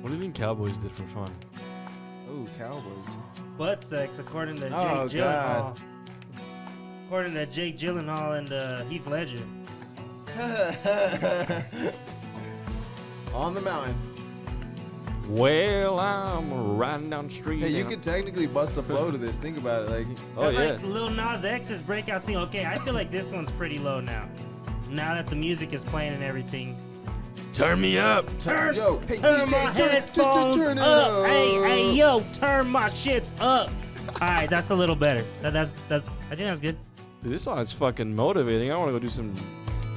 What do you think Cowboys did for fun? Ooh, Cowboys. Butt sex, according to Oh, Jake Gyllenhaal. According to Jake Gyllenhaal and Heath Ledger. On the mountain. Well, I'm riding down the street. Hey, you now. could technically bust a flow to this. Think about it. Like, Oh, That's yeah. like Lil Nas X's breakout scene. Okay, I feel like this one's pretty low now. Now that the music is playing and everything. Turn me up. Turn, yo, hey, turn DJ, my headphones turn it up. up. Hey, yo, turn my shits up. All right, that's a little better. That's. I think that's good. Dude, this song is fucking motivating. I want to go do some.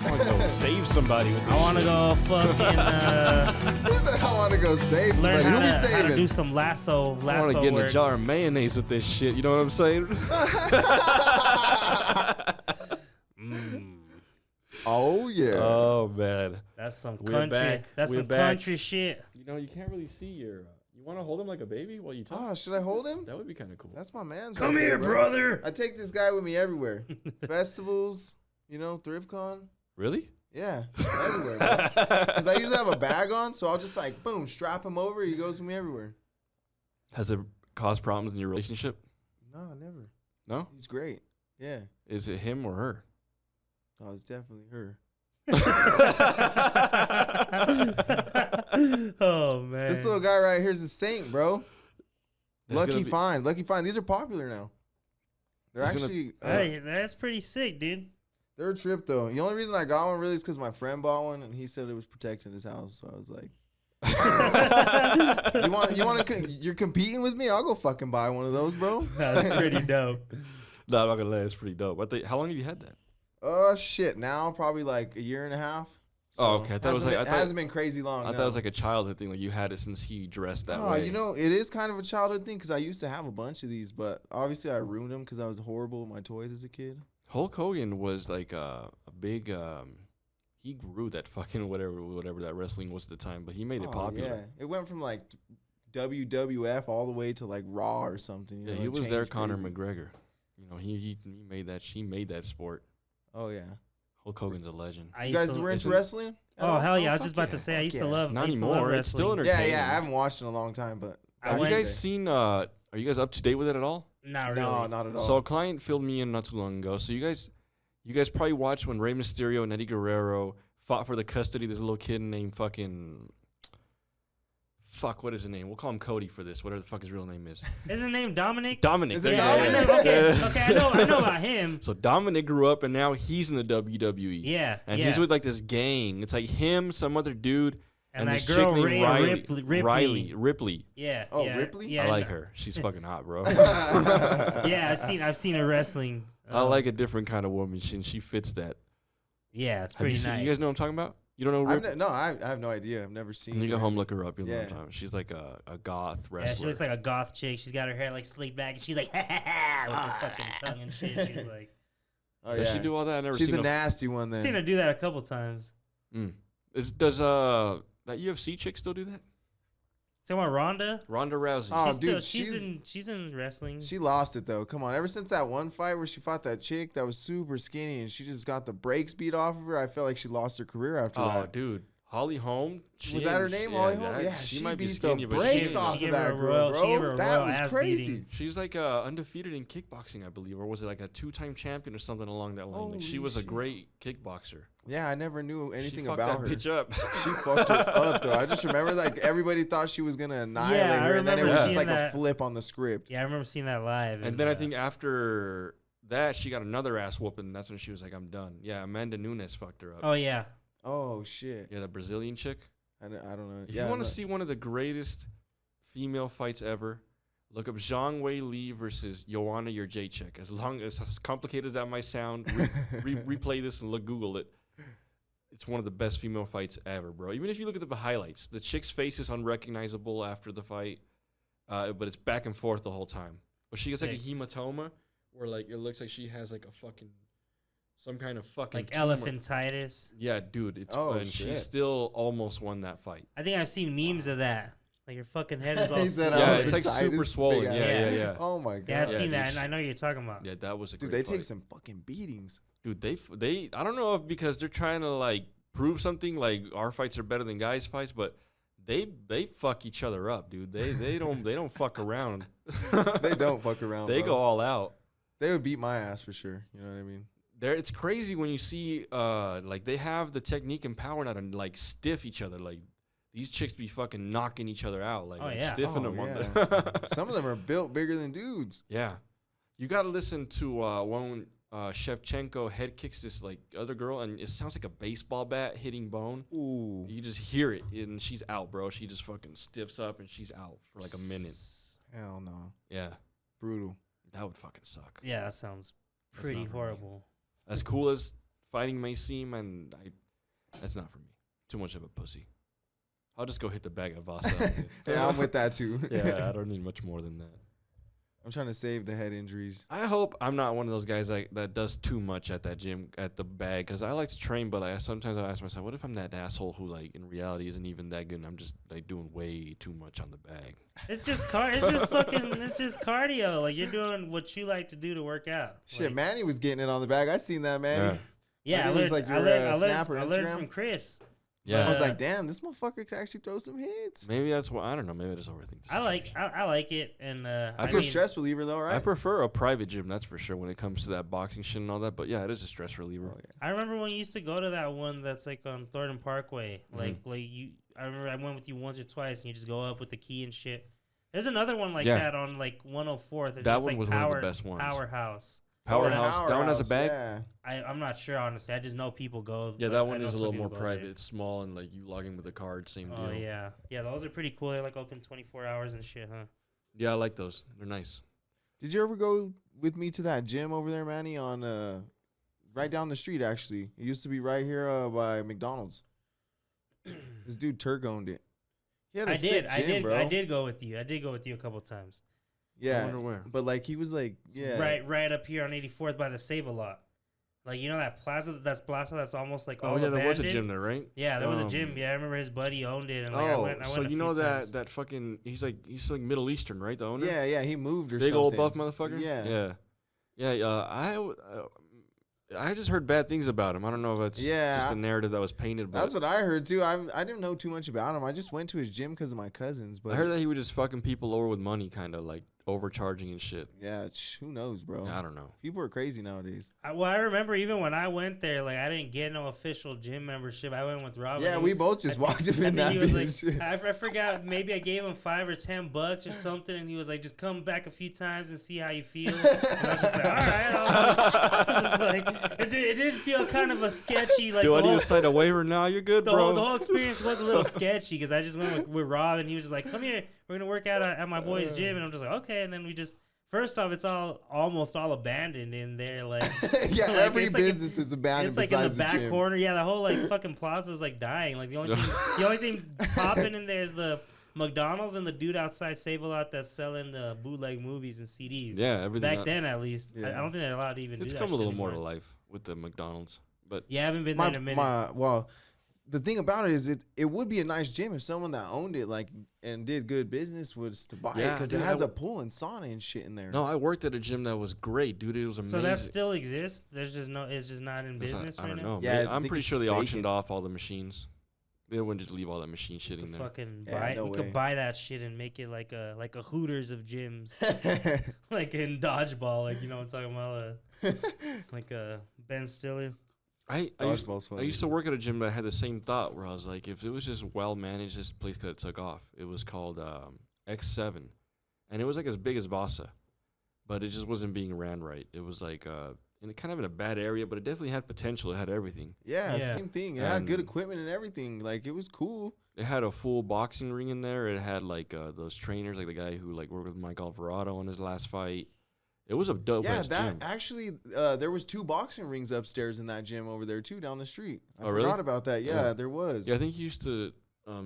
I want to go save somebody with this. I want to go fucking he said, I want to go save learn somebody. Who be how to saving? do some lasso I want to get in work. a jar of mayonnaise with this shit. You know what I'm saying? Oh, yeah. Oh man. That's some We're country. back. That's We're some back. country shit. You know, you can't really see your. You want to hold him like a baby while you talk? Oh, should I hold him? That would be kind of cool. That's my man's. Come right here, there, bro. brother. I take this guy with me everywhere. Festivals, ThriftCon. Really? Yeah, everywhere, bro. Because I usually have a bag on, so I'll just like, boom, strap him over. He goes with me everywhere. Has it caused problems in your relationship? No, never. No? He's great. Yeah. Is it him or her? Oh, it's definitely her. Oh man. This little guy right here is a saint, bro. That's Lucky gonna be- Find. Lucky Find. These are popular now. They're He's gonna- actually... Hey, that's pretty sick, dude. They're a trip, though. The only reason I got one really is because my friend bought one, and he said it was protecting his house. So I was like, you're competing with me? I'll go fucking buy one of those, bro. That's pretty dope. No, I'm not gonna lie. It's pretty dope. How long have you had that? Shit. Now probably like a year and a half. Oh, okay. I thought it was like it hasn't been crazy long. I thought it was like a childhood thing. Like you had it since he dressed that Oh, way. it is kind of a childhood thing because I used to have a bunch of these, but obviously I ruined them because I was horrible with my toys as a kid. Hulk Hogan was like a big. He grew that fucking whatever that wrestling was at the time, but he made it popular. Yeah, it went from like WWF all the way to like Raw or something. Yeah, he was their Conor McGregor. You know, he made that. He made that sport. Oh yeah. Hulk Hogan's a legend. You guys were into wrestling? Oh hell yeah! I was just about to say I used to love. Not I used to love anymore. It's still wrestling. entertaining. Yeah, I haven't watched in a long time, but Have you guys seen? Are you guys up to date with it at all? Not really. No, not at all. So a client filled me in not too long ago. So you guys probably watched when Rey Mysterio and Eddie Guerrero fought for the custody of this little kid named what is his name? We'll call him Cody for this. Whatever the fuck his real name is. Is his name Dominic? Dominic. Is it there you go. Dominic? Okay, I know about him. So Dominic grew up and now he's in the WWE. Yeah, And yeah. he's with like this gang. It's like him, some other dude, And this that girl, chick named Ray Riley. Ripley. Yeah. Oh, yeah, Ripley? Yeah, I like her. She's fucking hot, bro. Yeah, I've seen her wrestling. I like a different kind of woman. She fits that. Yeah, it's Have you pretty seen, nice. you guys know what I'm talking about? You don't know Ripley? I have no idea. I've never seen. When you go her. home, look her up. You'll know what I'm Yeah. talking about. She's like a goth Yeah, wrestler. she looks like a goth chick. She's got her hair like slicked back, and she's like, ha ha ha, with her fucking tongue and shit. She's like, Oh, Does yeah. she do all that? I never She's seen a nasty one then. seen her do that a couple times. Does that UFC chick still do that? Talking about Ronda? Ronda Rousey. Oh, She's dude, she's in wrestling. She lost it though. Come on, ever since that one fight where she fought that chick that was super skinny and she just got the brakes beat off of her, I felt like she lost her career after that. Dude, Holly Holm. Was that her name, Holly Holm? Yeah, she she might be beat skinny, the but brakes she- off she of gave her that a girl, royal- she gave her bro. a That royal was ass crazy. beating. she's like undefeated in kickboxing, I believe, or was it like a 2-time champion or something along that line? Like she Holy was a shit. great kickboxer. Yeah, I never knew anything she fucked about that her. bitch up. She fucked her up though. I just remember like everybody thought she was gonna annihilate Yeah, I her, and then it remember was just seeing like that. a flip on the script. Yeah, I remember seeing that live. And then I think after that, she got another ass whooping. And that's when she was like, "I'm done." Yeah, Amanda Nunes fucked her up. Oh yeah. Oh shit! Yeah, the Brazilian chick. I don't know. If Yeah, you want to no. see one of the greatest female fights ever, look up Zhang Wei Li versus Joanna Jędrzejczyk. As complicated as that might sound, replay this and Google it. It's one of the best female fights ever, bro. Even if you look at the highlights, the chick's face is unrecognizable after the fight, but it's back and forth the whole time. But she gets like a Sick. hematoma, where like it looks like she has like some kind of fucking like tumor. elephantitis. Yeah, dude. It's Oh, and she shit. still almost won that fight. I think I've seen memes of that. Like your fucking head is all. He said swollen. Yeah, it's like elephantitis, super big swollen. ass. Yeah, yeah, Yeah. yeah. Oh my god. Yeah, I've Yeah, seen dude, that, and I know what you're talking about. Yeah, that was a Dude, great they fight. take some fucking beatings. Dude, they I don't know if because they're trying to like prove something like our fights are better than guys' fights, but they fuck each other up, dude. They don't fuck around. They don't fuck around. They bro. go all out. They would beat my ass for sure. You know what I mean? It's crazy when you see like they have the technique and power now to like stiff each other. Like these chicks be fucking knocking each other out, like, Oh, like, yeah. stiffing Oh, them on yeah. the. Some of them are built bigger than dudes. Yeah, you gotta listen to when Shevchenko head kicks this like other girl, and it sounds like a baseball bat hitting bone. Ooh. You just hear it, and she's out, bro. She just fucking stiffs up, and she's out for like a minute. Hell no. Yeah, Brutal. that would fucking suck. Yeah, that sounds That's pretty not for me. horrible. As cool as fighting may seem, and that's not for me. Too much of a pussy. I'll just go hit the bag of Vasa. Yeah, I'm with that too. Yeah, I don't need much more than that. I'm trying to save the head injuries. I hope I'm not one of those guys that does too much at that gym, at the bag, because I like to train, but sometimes I ask myself, what if I'm that asshole who, like, in reality isn't even that good, and I'm just, like, doing way too much on the bag? It's just cardio. Like, you're doing what you like to do to work out. Shit, Like, Manny was getting it on the bag. I seen that, Manny. Yeah, Like, it was like your, snapper I learned Instagram? from Chris. Yeah. I was Uh, like, damn, this motherfucker could actually throw some hits. Maybe that's what, I don't know, maybe I just overthink the I like situation. I like it, and It's a I good mean, stress reliever, though, right? I prefer a private gym, that's for sure, when it comes to that boxing shit and all that, but yeah, it is a stress reliever. Oh, yeah. I remember when you used to go to that one that's like on Thornton Parkway. Like you, I remember I went with you once or twice, and you just go up with the key and shit. There's another one like Yeah. that on like 104th. That it's one like was one of the best ones. Powerhouse. Powerhouse, that one has a bag? Yeah. I'm not sure honestly. I just know people go. Yeah, I that one know is a some little people more go there. private. It's small, and, like, you log in with a card, same deal. Oh yeah, yeah. Those are pretty cool. They're like open 24 hours and shit, huh? Yeah, I like those. They're nice. Did you ever go with me to that gym over there, Manny, on right down the street, actually? It used to be right here by McDonald's. This dude Turk owned it. He had a sick gym, bro. I did go with you. I did go with you a couple times. I Yeah, wonder where. but like he was like, yeah, Right up here on 84th by the Save-A-Lot. Like, you know that plaza that's almost like Oh, all yeah, there was a abandoned? gym there, right? Yeah, there was a gym. Yeah, I remember his buddy owned it, and like I Oh, went so a you few know times. that fucking he's like Middle Eastern, right? The owner. yeah. He moved or Big something. old buff motherfucker. Yeah. Yeah. I just heard bad things about him. I don't know if that's just a narrative that was painted. But That's what I heard too. I didn't know too much about him. I just went to his gym because of my cousins. But I heard that he was just fucking people over with money, kind of like overcharging and shit. yeah, who knows, bro? I don't know. People are crazy nowadays. I remember even when I went there, like I didn't get no official gym membership. I went with Robert. Yeah, we both just walked him in that he was bitch. like, I forgot. Maybe I gave him $5 or $10 or something, and he was like, "Just come back a few times and see how you feel." And I was just like, "All right." I was just like, it didn't feel kind of a sketchy. Like Do I the need whole, to sign a waiver now? You're good, the bro. whole experience was a little sketchy because I just went with Rob, and he was just like, "Come here, we're gonna work out at my boy's gym," and I'm just like, "Okay," and then we just. First off, it's almost all abandoned in there. Like Yeah, like, every it's like business is abandoned it's like in the besides back gym. corner. Yeah, the whole like fucking plaza is like dying. Like the only thing popping in there is the McDonald's and the dude outside Save-A-Lot that's selling the bootleg movies and CDs. Yeah, everything. Back then, at least, Yeah. I don't think they're allowed to even do It's that. come a shit little more to anymore. life with the McDonald's, but Yeah, I haven't been there in a minute. Well, the thing about it is it would be a nice gym if someone that owned it like and did good business was to buy it Yeah, because it dude, has a pool and sauna and shit in there. no, I worked at a gym that was great, dude. It was amazing. So that still exists. There's just no. It's just not in It's not- business I right don't now. know. Yeah, Maybe- I I'm think pretty it's sure they just auctioned vacant. off all the machines. They wouldn't just leave all the machine shit in Could there. fucking Yeah, buy. no we way. could buy that shit and make it like a Hooters of gyms, like in dodgeball. Like you know what I'm talking about. Like a Ben Stiller. I Dodgeball's funny. used to work at a gym that had the same thought where I was like, if it was just well managed, this place could have took off. It was called X7, and it was like as big as Vasa, but it just wasn't being ran right. It was like kind of in a bad area, but it definitely had potential. It had everything. Yeah, Yeah. same thing. It had good And- equipment and everything. Like it was cool. It had a full boxing ring in there. It had like those trainers, like the guy who like worked with Mike Alvarado in his last fight. It was a dope Yeah, ass that gym. actually there was 2 boxing rings upstairs in that gym over there too, down the street. I Oh, really? forgot about that. Yeah, Yeah. there was. Yeah, I think he used to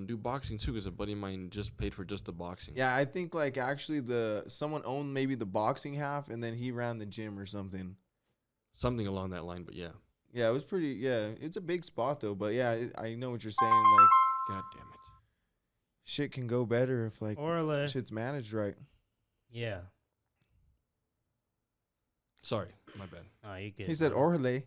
do boxing too, because a buddy of mine just paid for just the boxing. Yeah, I think like actually someone owned maybe the boxing half and then he ran the gym or something. Something along that line, but yeah. Yeah, it was pretty. Yeah, it's a big spot though. But yeah, I know what you're saying. Like God damn it. shit can go better if like Orla. shit's managed right. Yeah. Sorry, my bad. Oh, you good. He said bro. Orle.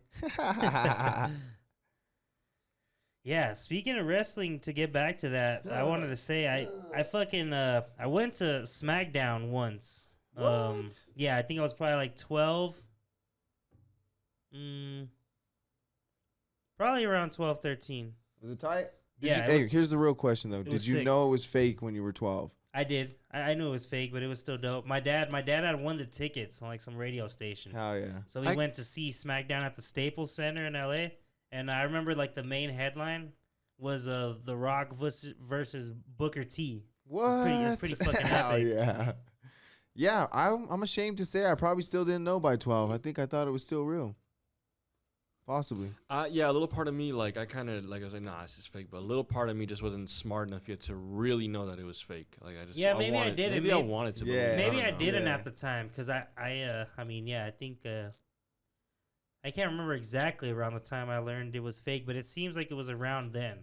Yeah, Yeah, speaking of wrestling, to get back to that, I wanted to say I fucking I went to SmackDown once. What? Yeah, I think I was probably like 12. Probably around 12, 13. Was it tight? Yeah, Hey, here's the real question though. Did was you sick. know it was fake when you were 12? I did. I knew it was fake, but it was still dope. My dad had won the tickets on like some radio station. Hell yeah. So we went to see SmackDown at the Staples Center in LA, and I remember like the main headline was The Rock versus Booker T. What? It's pretty fucking Hell epic. yeah. Yeah, I'm ashamed to say I probably still didn't know by 12. I think I thought it was still real. Possibly. Yeah, a little part of me, like, I kind of, like, I was like, nah, this is fake. But a little part of me just wasn't smart enough yet to really know that it was fake. Like, I just, Yeah, maybe I did it. Maybe I wanted to. Yeah. believe. Maybe don't I know. didn't Yeah. at the time because I mean, yeah, I think I can't remember exactly around the time I learned it was fake, but it seems like it was around then,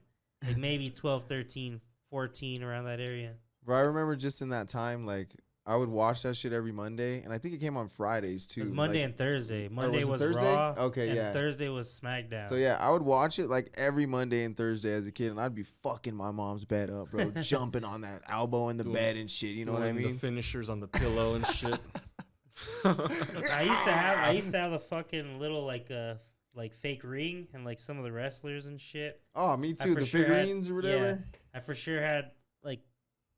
like maybe 12, 13, 14, around that area. Bro, I remember just in that time, like, I would watch that shit every Monday, and I think it came on Fridays too. It was Monday like, and Thursday. Monday was was it Thursday? Raw. Okay, and yeah. Thursday was SmackDown. So yeah, I would watch it like every Monday and Thursday as a kid, and I'd be fucking my mom's bed up, bro, jumping on that elbow in the Doing- bed and shit. You know what I Doing mean? The finishers on the pillow and shit. I used to have the fucking little like fake ring and like some of the wrestlers and shit. Oh, me I too. for The sure had- figurines or whatever. I for sure had like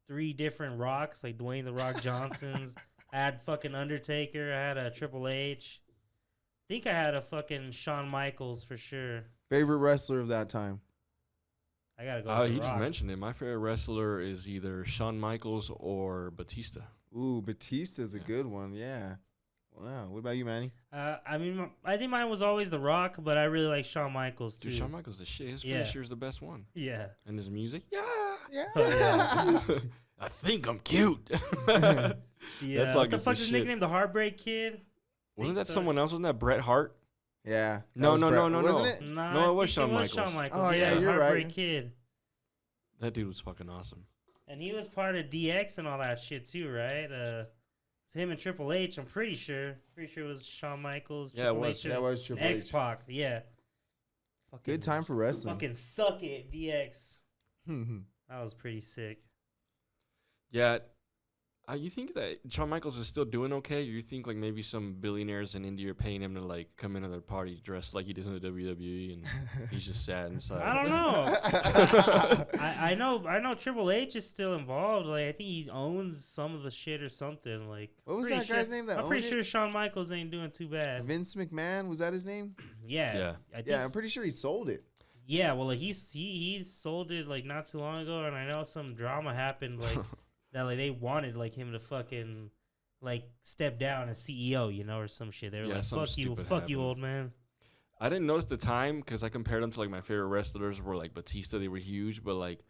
3 different Rocks, like Dwayne the Rock Johnsons. I had fucking Undertaker. I had a Triple H. I think I had a fucking Shawn Michaels for sure. Favorite wrestler of that time. I gotta go. Oh, with he the just Rock. mentioned it. My favorite wrestler is either Shawn Michaels or Batista. Ooh, Batista's a good one. Yeah. Wow. What about you, Manny? I mean, I think mine was always The Rock, but I really like Shawn Michaels too. Dude, Shawn Michaels is the shit. His Yeah. finisher is the best one. Yeah. And his music. Yeah. Yeah. Oh, yeah. I think I'm cute. Yeah. That's all What the good fuck for is his shit. nickname? The Heartbreak Kid? Wasn't Think that so. someone else? Wasn't that Bret Hart? Yeah. that No, was no, Bret- no, wasn't no. it? Nah, No, it I was think Shawn Shawn Michaels. Michaels. Oh, yeah, you're Heartbreak right. Kid. That dude was fucking awesome. And he was part of DX and all that shit too, right? It's him and Triple H. I'm pretty sure. Pretty sure it was Shawn Michaels. Yeah, it Triple was. H, That was Triple X H. Pac. Yeah. Fucking, Good time for wrestling. Fucking suck it, DX. That was pretty sick. Yeah. You think that Shawn Michaels is still doing okay? Or you think like maybe some billionaires in India are paying him to like come into their party dressed like he did in the WWE and he's just sad inside? I don't know. I know Triple H is still involved. Like I think he owns some of the shit or something. Like What was pretty that guy's name that I'm pretty owned sure it? Shawn Michaels ain't doing too bad. Vince McMahon, was that his name? Yeah. Yeah. I think, Yeah, I'm pretty sure he sold it. yeah. Well, like he sold it like not too long ago, and I know some drama happened like that. Like they wanted like him to fucking like step down as CEO, you know, or some shit. They were Yeah, like, something fuck you, stupid fuck you, happened. old man. I didn't notice the time because I compared them to like my favorite wrestlers were like Batista. They were huge, but like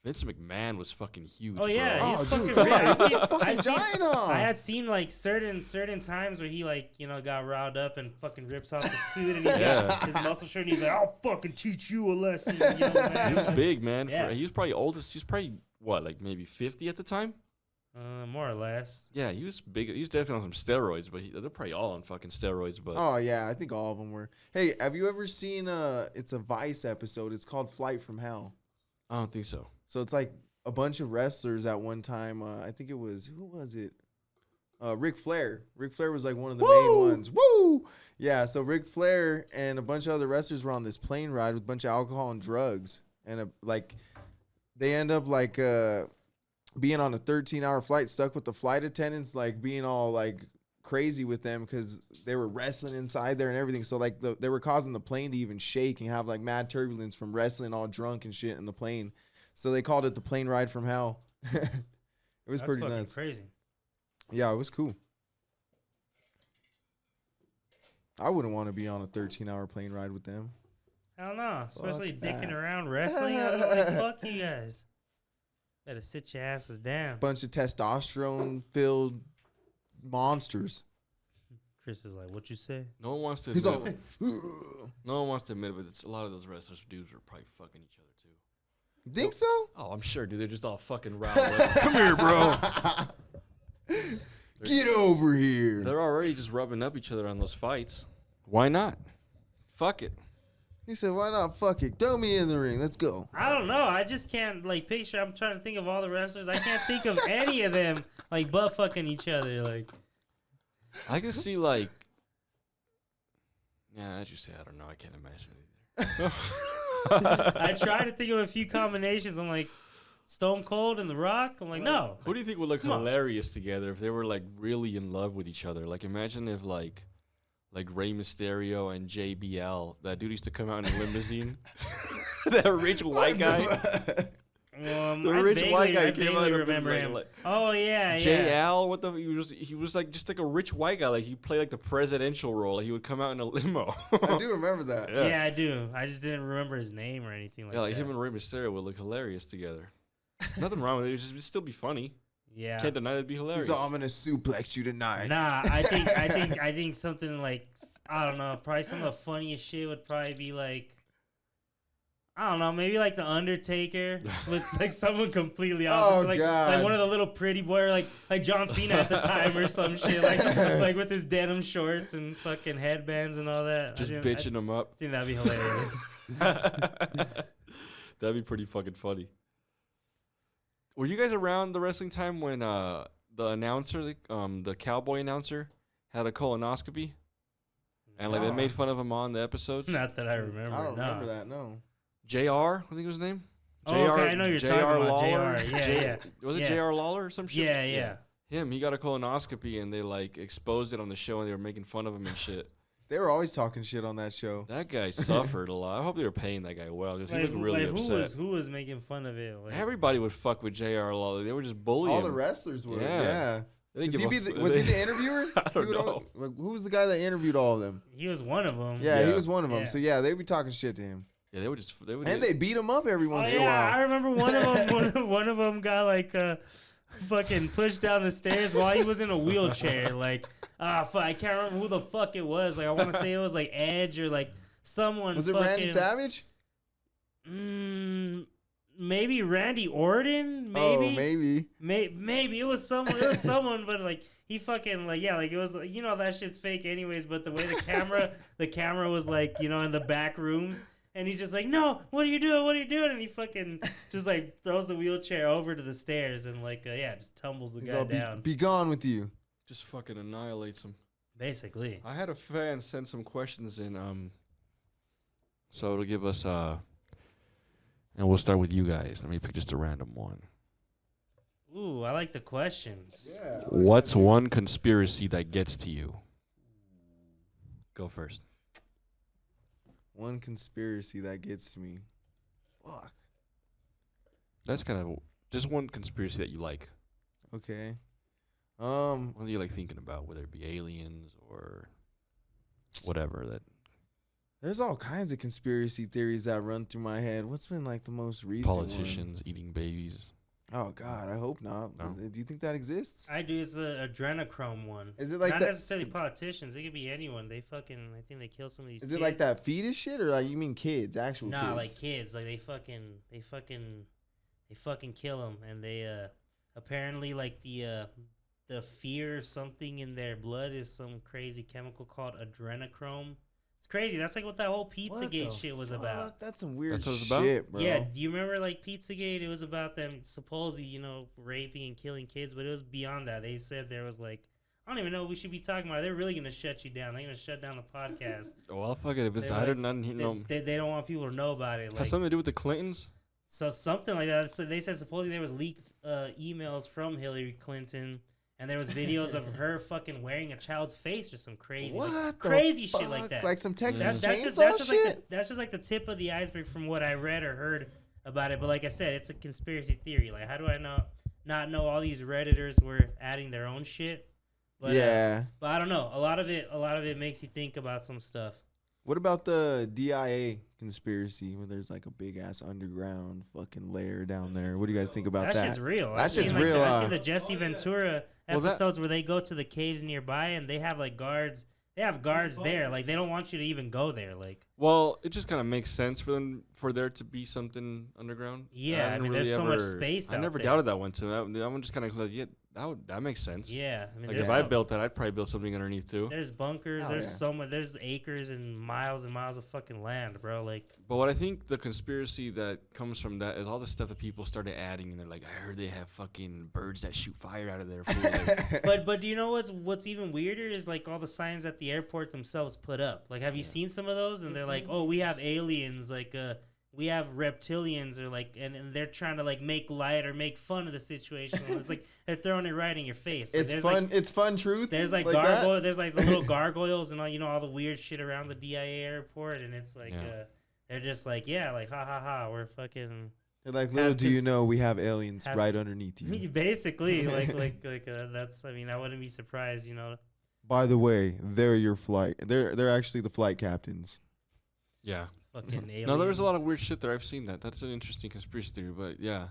Vince McMahon was fucking huge. Oh, yeah, bro. he's Oh, fucking dude, ripped. yeah, I've he's seen- a fucking I've seen- giant. Huh? I had seen like certain times where he like got riled up and fucking rips off the suit and he's Yeah. got his muscle shirt and he's like, I'll fucking teach you a lesson, young man. He was big, man. Yeah. He was probably oldest. He was probably what, like maybe 50 at the time. More or less. Yeah, he was big. He was definitely on some steroids, but they're probably all on fucking steroids. But Oh yeah, I think all of them were. Hey, have you ever seen it's a Vice episode. It's called Flight from Hell. I don't think so. So it's like a bunch of wrestlers at one time. I think it was, who was it? Ric Flair. Ric Flair was like one of the main ones. Woo! Yeah, so Ric Flair and a bunch of other wrestlers were on this plane ride with a bunch of alcohol and drugs. And like they end up like being on a 13-hour flight, stuck with the flight attendants, like being all like crazy with them because they were wrestling inside there and everything. So like they were causing the plane to even shake and have like mad turbulence from wrestling all drunk and shit in the plane. So they called it the plane ride from hell. It was That's pretty fucking nuts. crazy. Yeah, it was cool. I wouldn't want to be on a 13-hour plane ride with them. I don't know, especially Fuck dicking that. around wrestling. I'm like, fuck you guys. Better sit your asses down. Bunch of testosterone-filled monsters. Chris is like, what you say? No one wants to. He's all, Admit, no one wants to admit it, but it's a lot of those wrestlers dudes are probably fucking each other too. think so? Oh, I'm sure, dude. They're just all fucking riled up. Come here, bro. Get over here. They're already just rubbing up each other on those fights. Why not? Fuck it. He said, "Why not? Fuck it, throw me in the ring. Let's go." I don't know. I just can't like picture. I'm trying to think of all the wrestlers. I can't think of any of them like butt fucking each other. Like I can see like. Yeah, as you say, I don't know. I can't imagine either. I tried to think of a few combinations. I'm like Stone Cold and The Rock. I'm like, no. Who do you think would look Come on. hilarious together if they were like really in love with each other? Like imagine if like Rey Mysterio and JBL, that dude used to come out in a limousine. That rich white guy. The rich white guy I came out vaguely of the remember like, him. like Oh yeah, J. yeah. Al, what the he was like just like a rich white guy. Like he played like the presidential role. Like, he would come out in a limo. I do remember that. Yeah. Yeah, I do. I just didn't remember his name or anything like Yeah, like that. him and Rey Mysterio would look hilarious together. Nothing wrong with it. It'd still be funny. Yeah. Can't deny it'd be hilarious. So I'm gonna suplex you tonight. Nah, I think something like I don't know, probably some of the funniest shit would probably be like I don't know, maybe like the Undertaker with like someone completely opposite, like God. one of the little pretty boy, or like John Cena at the time or some shit, like with his denim shorts and fucking headbands and all that. Just I bitching him up. think that'd be hilarious. That'd be pretty fucking funny. Were you guys around the wrestling time when the announcer, the cowboy announcer, had a colonoscopy? And like they Nah. made fun of him on the episodes? Not that I remember. I don't no. remember that. No. JR, I think was his name. Oh, okay, I know you're talking about JR. Yeah, yeah. Was it Yeah. JR Lawler or some shit? Yeah, yeah. Him, he got a colonoscopy and they like exposed it on the show and they were making fun of him and shit. They were always talking shit on that show. That guy suffered a lot. I hope they were paying that guy well because he Like, looked really like upset. who was making fun of it? Like, Everybody would fuck with JR Lawler. They were just bullying All him. the wrestlers were. Yeah. Yeah. They didn't Was he, give a was he the interviewer? I don't He would know. like, who was the guy that interviewed all of them? he was one of them. Yeah, he Yeah. was one of them. Yeah. So yeah, they'd be talking shit to him, Yeah, they would. and they beat him up every Oh once in a yeah, I while. remember one of them. One of them got like fucking pushed down the stairs while he was in a wheelchair. Like fuck, I can't remember who the fuck it was. Like I want to say it was like Edge or like someone. Was it fucking, Randy Savage? Maybe Randy Orton. Oh, Maybe. maybe. Maybe it was someone. It was someone, but like he fucking like yeah, like it was you know that shit's fake anyways. But the way the camera was like in the back rooms, and he's just like, no, what are you doing? What are you doing? And he fucking just like throws the wheelchair over to the stairs and like just tumbles the He's guy all, down. be gone with you. just fucking annihilates him. Basically, I had a fan send some questions in. So it'll give us and we'll start with you guys. Let me pick just a random one. ooh, I like the questions. Yeah. What's one conspiracy that gets to you? Go first. One conspiracy that gets to me. Fuck. That's kind of just one conspiracy that you like. Okay. What are you like thinking about? Whether it be aliens or whatever. That There's all kinds of conspiracy theories that run through my head. What's been like the most recent one? politicians eating babies. Oh God, I hope not. No? Do you think that exists? I do. It's the adrenochrome one. Is it like Not that? necessarily politicians. It could be anyone. They fucking. I think they kill some of these. Is kids. it like that fetus shit, or like you mean kids, actual Nah, kids? like kids. Like they fucking kill them, and they apparently like the fear or something in their blood is some crazy chemical called adrenochrome. It's crazy. That's like what that whole What Pizzagate the shit was fuck? about. That's some weird That's what it's about? shit, bro. Yeah, do you remember like Pizzagate? It was about them supposedly, raping and killing kids, but it was beyond that. They said there was like, I don't even know what we should be talking about. They're really gonna shut you down. They're gonna shut down the podcast. Oh, I'll fuck it if it's. They're I like- didn't know. They don't want people to know about it. Has Like, something to do with the Clintons? so something like that. So they said supposedly there was leaked emails from Hillary Clinton, and there was videos of her fucking wearing a child's face or some crazy, like, What the crazy shit fuck? like that. Like some Texas that's Chainsaw just shit. like that's just like the tip of the iceberg from what I read or heard about it. But like I said, it's a conspiracy theory. Like how do I not know all these Redditors were adding their own shit? But, Yeah. but I don't know. A lot of it makes you think about some stuff. What about the DIA conspiracy where there's like a big ass underground fucking lair down there? What do you guys think about That that? shit's real. That I've shit's seen, like, real, I've huh? seen the Jesse Ventura Well, that- episodes where they go to the caves nearby and they have like guards. They have guards there. Like they don't want you to even go there. Like Well, it just kind of makes sense for there to be something underground. Yeah, I haven't mean, there's so much space I out never there. doubted that one too. That one just kind of like, yeah, that makes sense. Yeah, I mean, Like there's if I built that, I'd probably build something underneath too. there's bunkers. Hell There's yeah. so much. There's acres and miles of fucking land, bro. Like, But what I think the conspiracy that comes from that is all the stuff that people started adding, and they're like, I heard they have fucking birds that shoot fire out of their food. Like, but do you know what's even weirder is like all the signs that the airport themselves put up. Like, have you seen some of those? And they're like, oh, we have aliens, like we have reptilians, or like, and they're trying to like make light or make fun of the situation. It's like they're throwing it right in your face. Like, It's there's fun. Like, It's fun truth. there's like, that? there's like the little gargoyles and all, all the weird shit around the DIA airport, and it's like they're just like, yeah, like ha ha ha, we're fucking. They're like, little do you cons- know, we have aliens have- right underneath you. Basically, like that's. I mean, I wouldn't be surprised, By the way, they're your flight. They're actually the flight captains. yeah. Fucking aliens. No, there's a lot of weird shit there. I've seen that. That's an interesting conspiracy theory, but yeah.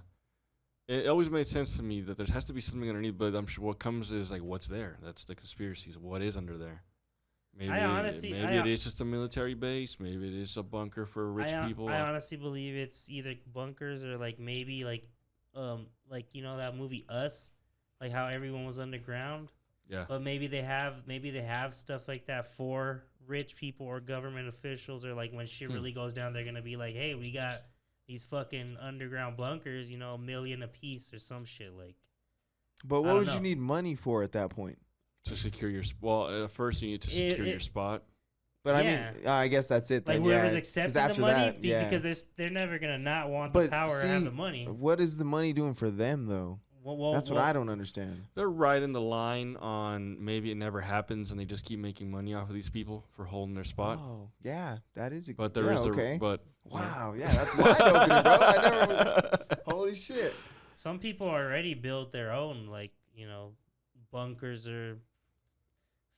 It always made sense to me that there has to be something underneath, but I'm sure what comes is like, what's there? That's the conspiracies. What is under there? Maybe, maybe it is just a military base. Maybe it is a bunker for rich people. I honestly believe it's either bunkers or like maybe like that movie Us, like how everyone was underground. Yeah. But maybe they have stuff like that for rich people or government officials, or like when shit really goes down, they're gonna be like, hey, we got these fucking underground bunkers, $1 million a piece or some shit. Like, But I what don't would know. you need money for at that point? To secure your first you need to secure your spot. But Yeah. I mean, I guess that's it. like Then, whoever's yeah. 'Cause accepting the after money, that, yeah. because they're never gonna not want the But power see, and have the money. What is the money doing for them though? That's what I don't understand. They're right in the line on maybe it never happens, and they just keep making money off of these people for holding their spot. Oh, yeah, that is. But there is okay. but Wow, yeah, that's wide opening, bro. I never. Holy shit. Some people already built their own, like, bunkers or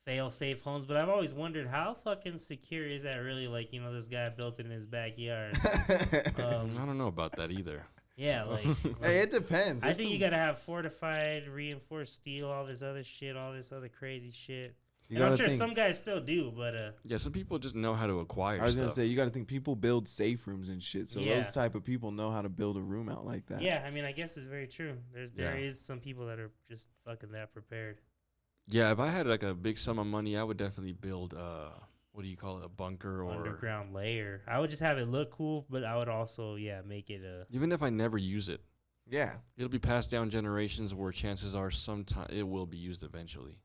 fail-safe homes, but I've always wondered how fucking secure is that really? Like, this guy built it in his backyard. I don't know about that either. Yeah, like, Hey, it depends. I There's think you some- gotta have fortified, reinforced steel, all this other shit, all this other crazy shit. You And I'm gotta sure think. some guys still do, but Yeah, some people just know how to acquire I was stuff. gonna say you got to think people build safe rooms and shit. So Yeah. those type of people know how to build a room out like that. yeah, I mean, I guess it's very true. There Yeah. is some people that are just fucking that prepared. Yeah, if I had like a big sum of money, I would definitely build what do you call it, a bunker or Underground layer. I would just have it look cool, but I would also, make it even if I never use it, Yeah. it'll be passed down generations where chances are sometime it will be used eventually.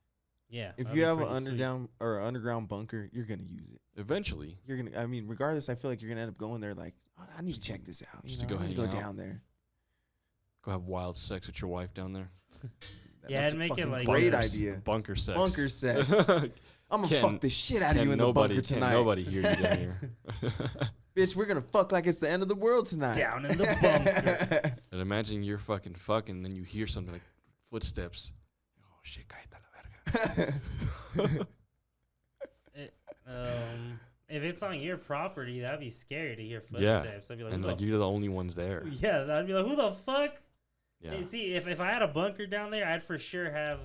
yeah. If that'd you be have an pretty sweet. underground bunker, you're gonna use it. Eventually. You're gonna. I mean, regardless, I feel like you're gonna end up going there. Like, oh, I need to check this out. Just You to know, go I need to hang go out. down there. Go have wild sex with your wife down there. Yeah, That's I'd a make it fucking like great Bunkers. idea. Bunker sex. Bunker sex. I'm gonna Can- fuck the shit out of you in the nobody, bunker can't tonight. nobody hear you down here. Bitch, we're gonna fuck like it's the end of the world tonight. Down in the bunker. And imagine you're fucking, and then you hear something like footsteps. Oh shit, cállate la verga. If it's on your property, that'd be scary to hear Yeah. footsteps. I'd be like, And who like the you're the only ones there. yeah, I'd be like, who the fuck? Yeah. Hey, see, if I had a bunker down there, I'd for sure have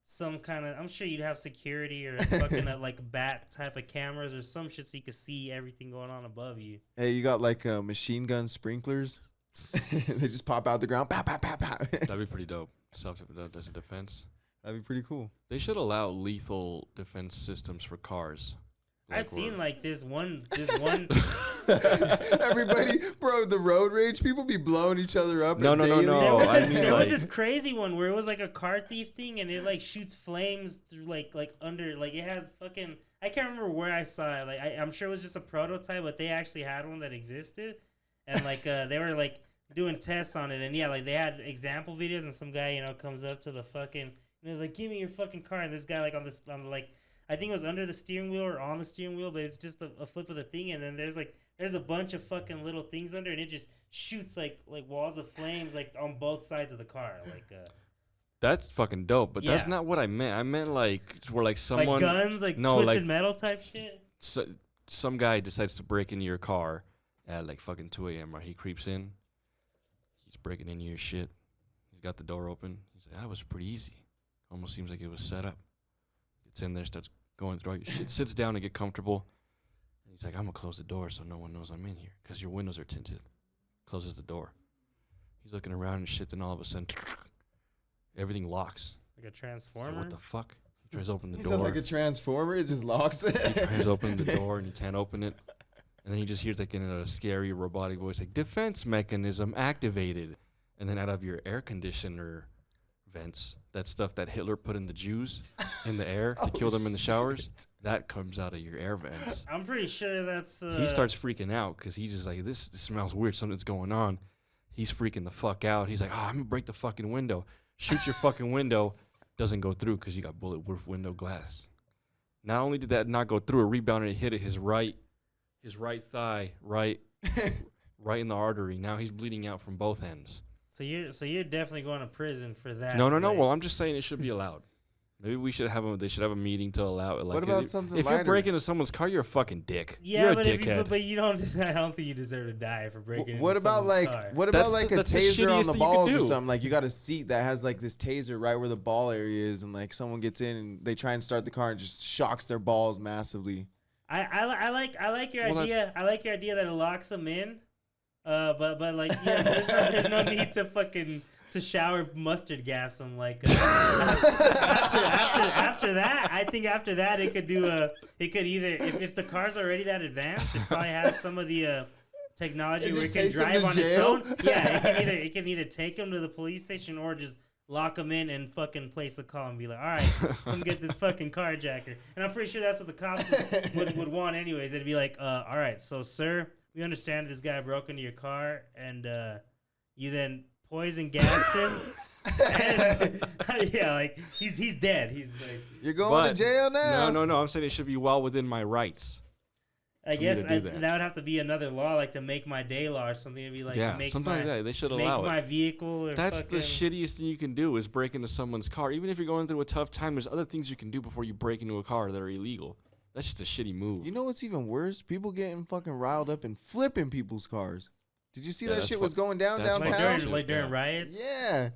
some kind of. I'm sure you'd have security or fucking like bat type of cameras or some shit so you could see everything going on above you. Hey, you got like machine gun sprinklers? They just pop out the ground. Pow, pow, pow, pow. That'd be pretty dope. Self as a defense. That'd be pretty cool. They should allow lethal defense systems for cars. I've seen like this one. Everybody, bro, the road rage, people be blowing each other up. No, no, no, daily. no. There was, I this, mean, there was like- this crazy one where it was like a car thief thing, and it like shoots flames through like under like it had fucking. I can't remember where I saw it. Like I'm sure it was just a prototype, but they actually had one that existed, and like they were like doing tests on it, and yeah, like they had example videos, and some guy comes up to the fucking and he's like, "Give me your fucking car," and this guy like on the like. I think it was under the steering wheel or on the steering wheel, but it's just a flip of the thing, and then there's a bunch of fucking little things under, and it just shoots like walls of flames like on both sides of the car, like That's fucking dope, but that's Yeah. not what I meant. I meant like where like someone like guns, like no, twisted like- metal type shit. some guy decides to break into your car at like fucking 2 a.m. Right? He creeps in. He's breaking into your shit. He's got the door open. He's like, that was pretty easy. Almost seems like it was set up. Gets in there, starts going through all your shit, sits down to get comfortable. And he's like, I'm going to close the door so no one knows I'm in here because your windows are tinted. Closes the door. He's looking around and shit, then all of a sudden, everything locks. Like a He's transformer. like, what the fuck? He tries to open the He door. sounds like a transformer. It just locks it. He tries to open the door and he can't open it. And then he just hears like in a scary robotic voice like defense mechanism activated. And then out of your air conditioner vents, that stuff that Hitler put in the Jews in the air to kill them in the showers, that comes out of your air vents. I'm pretty sure that's. He starts freaking out because he's just like, this smells weird. Something's going on. He's freaking the fuck out. He's like, I'm going to break the fucking window. Shoot your fucking window. Doesn't go through because you got bulletproof window glass. Not only did that not go through, it rebounded and hit his right thigh, right in the artery. Now he's bleeding out from both ends. So you're definitely going to prison for that. No. like- Well, I'm just saying it should be allowed. Maybe we should have they should have a meeting to allow it. Like, What about something if you're lighter? breaking into someone's car, you're a fucking dick. Yeah, you're a but dickhead. but you don't. I don't think you deserve to die for breaking. What into about someone's like car. what about That's like the- a that's the taser on shittiest the thing you can balls or do. something? Like you got a seat that has like this taser right where the ball area is, and like someone gets in and they try and start the car and just shocks their balls massively. I like your Well, idea. I like your idea that it locks them in. But like yeah, there's no need to fucking to shower mustard gas them like after that. I think after that it could either if the car's already that advanced, it probably has some of the technology It where it just can takes 'em drive to on jail? its own. Yeah, it can either take them to the police station or just lock them in and fucking place a call and be like, all right, come get this fucking carjacker. And I'm pretty sure that's what the cops would want anyways. They'd be like, all right, so sir, we understand this guy broke into your car and you then poison gassed him. And, yeah, like he's dead. He's like, You're going But- to jail now. No. I'm saying it should be well within my rights. I For me guess to do that. that would have to be another law, like the Make My Day law or something. It'd be like Yeah, make something my, like that. They should make allow my it. vehicle. Or That's fucking, the shittiest thing you can do is break into someone's car. Even if you're going through a tough time, there's other things you can do before you break into a car that are illegal. That's just a shitty move. You know what's even worse? People getting fucking riled up and flipping people's cars. Did you see Yeah, that that's shit was going down that's like fucking downtown? during, like during Yeah. riots, Yeah.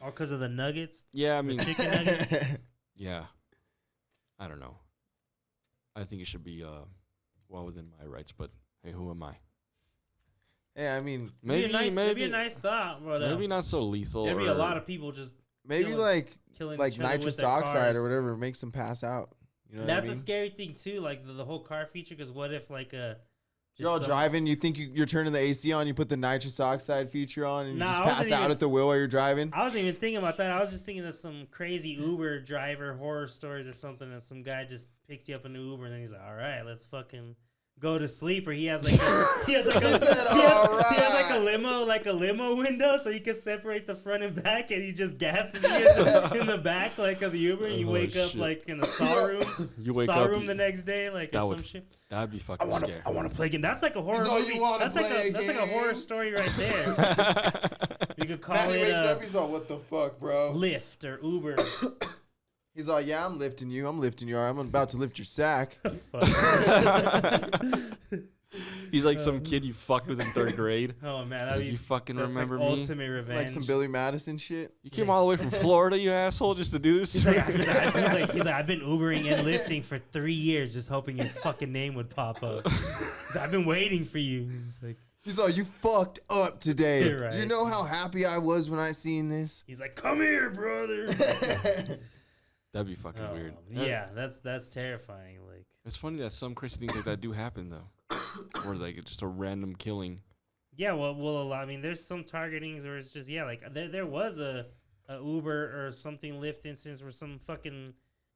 all because of the nuggets, yeah, I mean, the chicken nuggets. yeah. I don't know. I think it should be well within my rights, but hey, who am I? Yeah, I mean, Maybe it'd be a nice thought, but maybe not so lethal. there'd be a or- lot of people just maybe Killing- like killing each other with nitrous their oxide cars. or whatever makes them pass out. You know That's what I a mean? scary thing too, like the whole car feature. Because what if like You're all driving, you think you're turning the AC on, you put the nitrous oxide feature on, and you Nah, just I wasn't pass out even- at the wheel while you're driving. I wasn't even thinking about that. I was just thinking of some crazy Uber driver horror stories or something, and some guy just picks you up in an Uber, and then he's like, "All right, let's fucking go to sleep." Or he has like he has like a limo window, so he can separate the front and back, and he just gasses you in the back like of the Uber, and you Oh, wake up shit. like in a saw room. You wake saw up. room the next day, like or that some would- shit. That'd be fucking scary. I want to play again. That's like a horror all you movie. wanna That's like play a horror game. story right there. You could call Manny it wakes up, he's all, "What the fuck, bro?" Lyft or Uber. He's all, "Yeah, I'm lifting you. I'm lifting you. I'm about to lift your sack." He's like some kid you fucked with in third grade. Oh man, Did that'd you be fucking that's remember like me? ultimate revenge. Like some Billy Madison shit. You came all the way from Florida, you asshole, just to do this. He's like, I've been Ubering and lifting for 3 years, just hoping your fucking name would pop up. He's like, I've been waiting for you. He's like, He's all, "You fucked up today. You're right. You know how happy I was when I seen this." come here, brother. That'd be fucking Oh, weird. yeah, that's terrifying. Like, It's funny that some crazy things like that do happen though, or like it's just a random killing. yeah, well, I mean, there's some targetings where it's just like there was a Uber or something Lyft instance where some fucking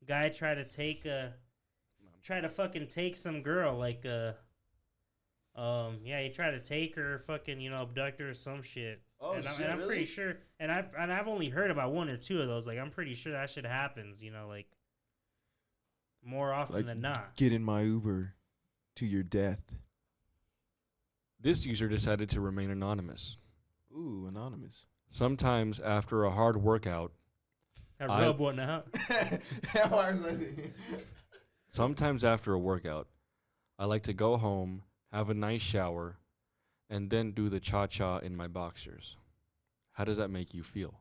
guy tried to fucking take some girl like he tried to take her, fucking abduct her or some shit. Oh, and shit, I'm really? pretty sure, and I've only heard about one or two of those. Like I'm pretty sure that shit happens. Like more often Like, than not. "Get in my Uber to your death." This user decided to remain anonymous. Ooh, anonymous. Sometimes after a hard workout, I I- rub one out. Why was I thinking? sometimes after a workout, I like to go home, have a nice shower, and then do the cha-cha in my boxers. How does that make you feel?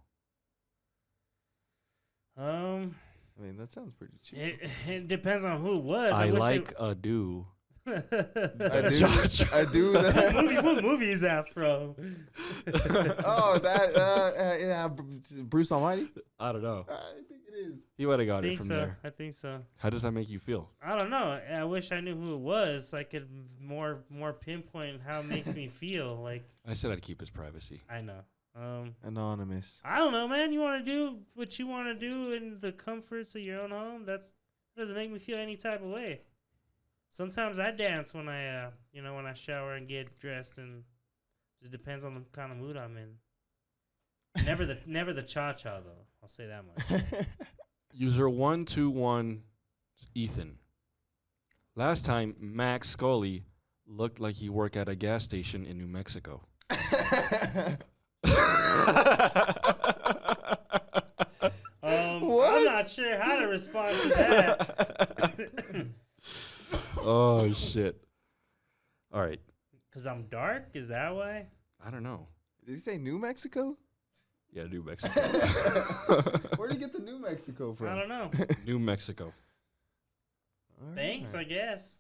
I mean, that sounds pretty chill. It depends on who it was. I wish like a do. I what do. I do that. movie is that from? Oh, yeah, Bruce Almighty. I don't know. I think it is. He would have got I it think from so. there. I think so. How does that make you feel? I don't know. I wish I knew who it was. So I could more pinpoint how it makes me feel. Like I said I'd keep his privacy. I know. Anonymous. I don't know, man. You want to do what you want to do in the comforts of your own home. That doesn't make me feel any type of way. Sometimes I dance when I, when I shower and get dressed, and just depends on the kind of mood I'm in. Never the cha-cha though. I'll say that much. User 121 Ethan. Last time Max Scully looked like he worked at a gas station in New Mexico. What? I'm not sure how to respond to that. Oh shit. All right. Cause I'm dark. Is that why? I don't know. Did he say New Mexico? Yeah, New Mexico. Where did he get the New Mexico from? I don't know. New Mexico. Thanks, I guess.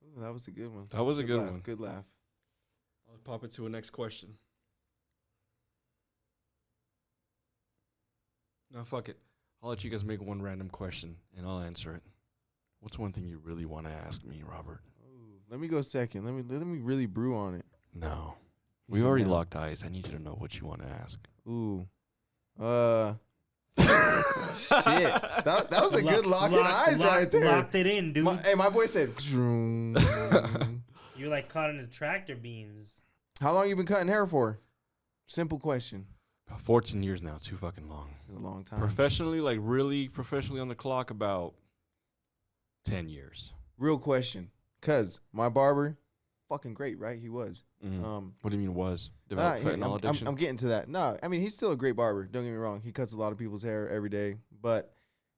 Ooh, that was a good one. That was a good laugh, one. Good laugh. I'll pop it to a next question. No, fuck it. I'll let you guys make one random question, and I'll answer it. What's one thing you really want to ask me, Robert? Ooh, let me go second. Let me really brew on it. No. He We said already no. locked eyes. I need you to know what you want to ask. Ooh. Shit. That was a good locking eyes right there. Locked it in, dude. My boy said. You're like caught in the tractor beams. How long you been cutting hair for? Simple question. About 14 years now. Too fucking long. A long time. Professionally, like really professionally on the clock, about 10 years. Real question. Cause my barber, fucking great, right? He was. Mhm. What do you mean was? Developed fentanyl addiction? I'm getting to that. No, I mean he's still a great barber. Don't get me wrong. He cuts a lot of people's hair every day. But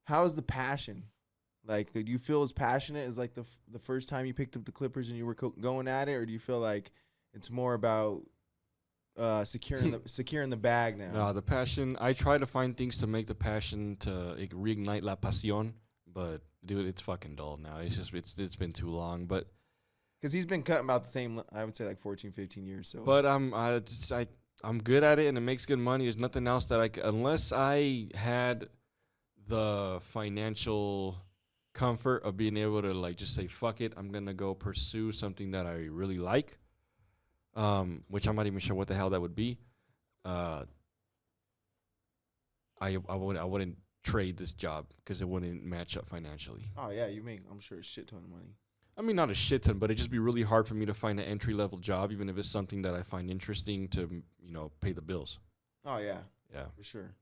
how's the passion? Like, do you feel as passionate as like the first time you picked up the clippers and you were going at it, or do you feel like it's more about securing the bag now? No, the passion. I try to find things to make the passion to reignite la pasión, but dude, it's fucking dull now. It's just it's been too long. But Because he's been cutting about the same, I would say like 14, 15 years. So. but I'm good at it and it makes good money. There's nothing else that unless I had the financial comfort of being able to like just say fuck it, I'm gonna go pursue something that I really like, which I'm not even sure what the hell that would be. I wouldn't trade this job because it wouldn't match up financially. Oh yeah, you make, I'm sure, a shit ton of money. I mean, not a shit ton, but it'd just be really hard for me to find an entry level job, even if it's something that I find interesting to, pay the bills. Oh yeah, Yeah, for sure.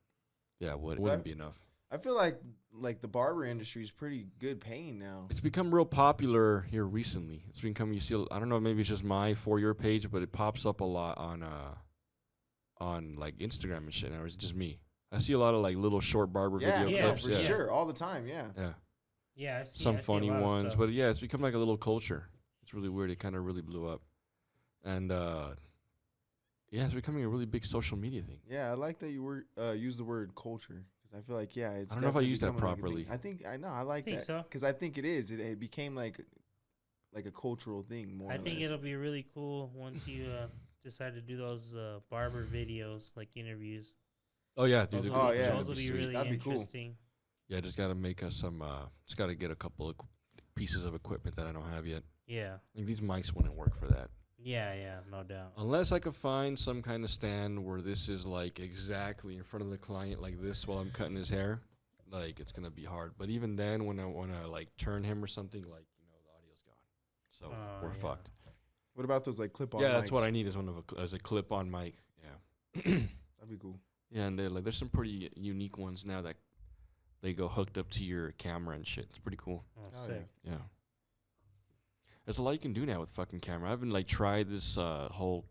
yeah, it wouldn't be enough. I feel like the barber industry is pretty good paying now. It's become real popular here recently. It's become, you see, I don't know, maybe it's just my For You page, but it pops up a lot on like Instagram and shit. Now, or is it just me? I see a lot of like little short barber video clips. For sure, all the time. Yeah. Yeah. Yeah, I see, Some I see a funny lot of ones, stuff. but yeah, it's become like a little culture. It's really weird. It kind of really blew up, and yeah, it's becoming a really big social media thing. Yeah, I like that you use the word culture because I feel like it's. I don't know if I definitely used that becoming, like, a properly. thing. I think I know. I like think that so. because I think it is. It became like a cultural thing more. I or think less. it'll be really cool once you decide to do those barber videos, like interviews. Oh yeah, dude. Those they're will Oh, be, yeah. those will be sweet. really That'd be cool. interesting. Yeah, just gotta make us some. Just gotta get a couple of pieces of equipment that I don't have yet. Yeah, Like these mics wouldn't work for that. yeah, no doubt. Unless I could find some kind of stand where this is like exactly in front of the client like this while I'm cutting his hair, like it's gonna be hard. But even then, when I wanna like turn him or something, like the audio's gone, so we're Yeah. fucked. What about those like clip-on? Yeah, that's what mics? I need is as a clip-on mic. Yeah, That'd be cool. yeah, and there's some pretty unique ones now that they go hooked up to your camera and shit. It's pretty cool. Oh, Oh, sick. Yeah. There's a lot you can do now with fucking camera. I haven't like tried this whole,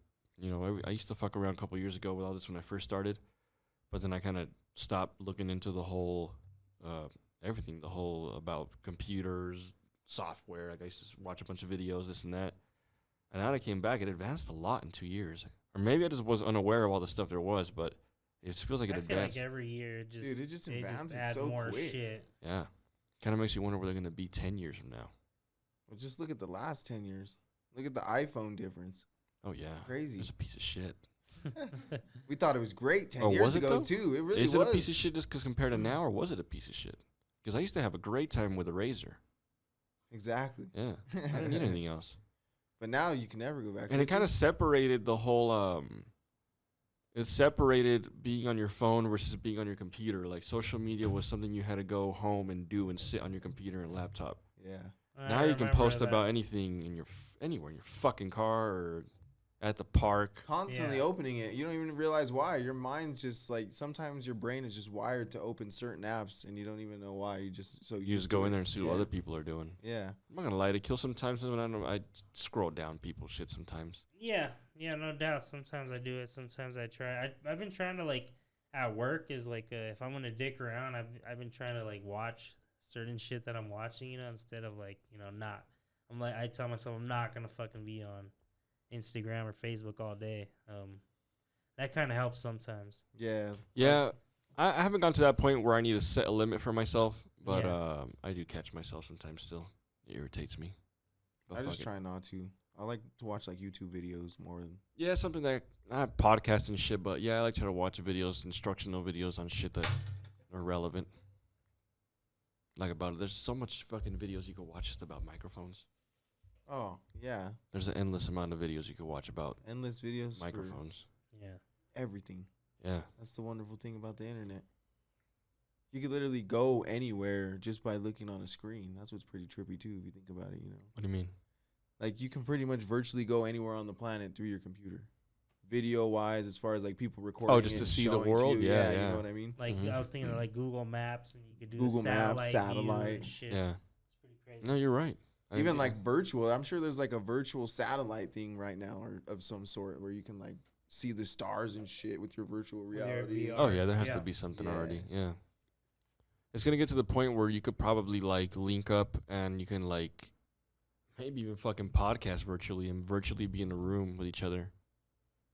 I used to fuck around a couple years ago with all this when I first started, but then I kind of stopped looking into the whole, everything, the whole about computers, software. Like I used to watch a bunch of videos, this and that. And now that I came back, it advanced a lot in 2 years. Or maybe I just was unaware of all the stuff there was, but it feels like it I feel advanced. like every year, Dude, it just they advances add so more quick. shit. Yeah. Kind of makes you wonder where they're gonna be 10 years from now. Well, just look at the last 10 years. Look at the iPhone difference. Oh yeah, Crazy. It's a piece of shit. We thought it was great 10 Oh, years was it ago, though? too. It really Is was. it a piece of shit just because compared to now, or was it a piece of shit? Because I used to have a great time with a Razor. Exactly. Yeah, I didn't need anything else. But now you can never go back. And it kind of separated the whole. It separated being on your phone versus being on your computer. Like social media was something you had to go home and do and sit on your computer and laptop. Yeah. Now you can post about anything in your anywhere in your fucking car or at the park. Constantly opening it. You don't even realize why. Your mind's just like, sometimes your brain is just wired to open certain apps and you don't even know why. You just Go in there and see what other people are doing. Yeah. I'm not gonna lie, to kill sometimes when I scroll down people's shit sometimes. Yeah, no doubt. Sometimes I do it. Sometimes I try. I've been trying to, like, at work is like, if I'm gonna dick around, I've been trying to, like, watch certain shit that I'm watching, instead of, like, not. I'm like, I tell myself I'm not gonna fucking be on Instagram or Facebook all day. That kind of helps sometimes. Yeah. Yeah, I haven't gone to that point where I need to set a limit for myself, but I do catch myself sometimes still. It irritates me. But I just try not to. I like to watch like YouTube videos more than. Yeah, something that not podcast and shit, but yeah, I like to watch videos, instructional videos on shit that are relevant. Like about it. There's so much fucking videos you can watch just about microphones. Oh yeah. There's an endless amount of videos you can watch about Endless videos. microphones. Yeah. Everything. Yeah. That's the wonderful thing about the internet. You could literally go anywhere just by looking on a screen. That's what's pretty trippy too, if you think about it. What do you mean? Like you can pretty much virtually go anywhere on the planet through your computer, video wise, as far as like people recording. Oh, just it to and see the showing to world? you. Yeah, You yeah. know what I mean? Like Mhm. I was thinking of like Google Maps, and you could do Google the Maps, satellite view satellite. and shit. Yeah. It's pretty crazy. No, you're right. Even like virtual. I'm sure there's like a virtual satellite thing right now, or of some sort, where you can like see the stars and shit with your virtual With your reality. VR. Oh yeah, there has Yeah. to be something Yeah. already. Yeah. It's gonna get to the point where you could probably like link up and you can like maybe even fucking podcast virtually and virtually be in a room with each other.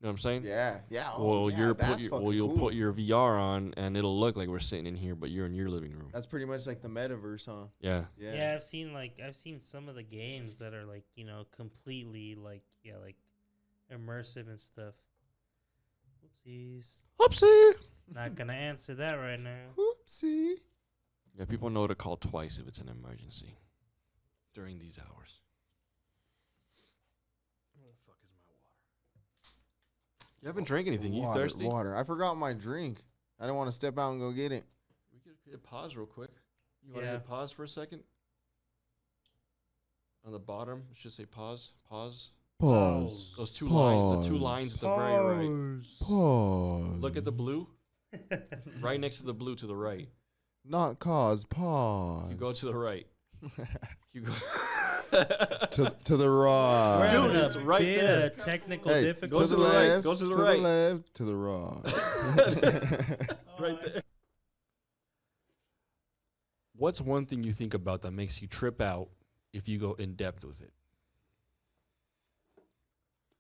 You know what I'm saying? Yeah, yeah. Oh, Well, yeah, you're that's fucking you'll cool. put your VR on and it'll look like we're sitting in here, but you're in your living room. That's pretty much like the metaverse, huh? Yeah. Yeah. Yeah, I've seen some of the games that are like, completely like immersive and stuff. Oopsies. Oopsie. Not gonna answer that right now. Whoopsie. Yeah, people know to call twice if it's an emergency during these hours. Where the fuck is my water? You haven't drank anything. You Water, thirsty? Water. I forgot my drink. I didn't want to step out and go get it. We could hit pause real quick. You want to Yeah. hit pause for a second? On the bottom, it should say pause. Pause. Pause. Those two lines. The two lines at the very right. Pause. Look at the blue. Right next to the blue to the right. Not cause. Pause. You go to the right. You go to the We're right. having Dude, it's a right bit there. of technical Hey, difficulty. Go to the right. left, Go to the to right. the left, to the right. Right there. What's one thing you think about that makes you trip out if you go in depth with it?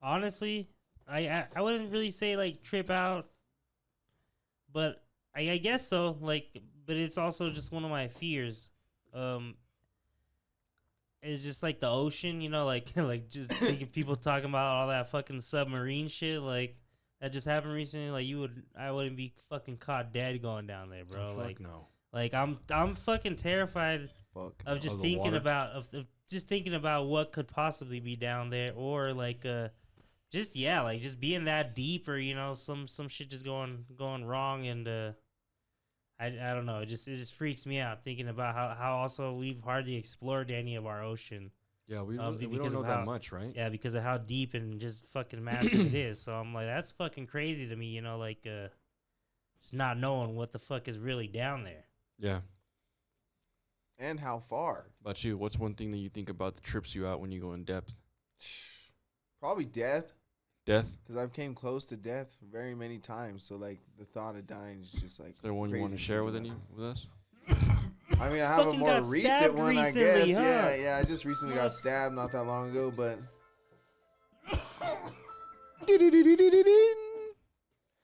Honestly, I wouldn't really say like trip out, but I guess so. Like, but it's also just one of my fears. It's just like the ocean, like like just thinking people talking about all that fucking submarine shit, like that just happened recently. Like I wouldn't be fucking caught dead going down there, bro. Fuck Like no. like I'm fucking terrified Fuck. of just the thinking water? about of just thinking about what could possibly be down there, or like just being that deep, or some shit just going wrong, and I don't know, it just freaks me out thinking about how also we've hardly explored any of our ocean. Yeah, we Because don't know of that how- much, right? Yeah, because of how deep and just fucking massive it is. So I'm like, that's fucking crazy to me, like just not knowing what the fuck is really down there. Yeah. And how far? About you, what's one thing that you think about that trips you out when you go in depth? Probably death, Death? because I've came close to death very many times. So like the thought of dying is just like. Is there one you want to crazy share with thinking with us? I mean, I have a Fucking more got recent stabbed one, I recently, guess. huh? Yeah, I just recently got stabbed not that long ago, but.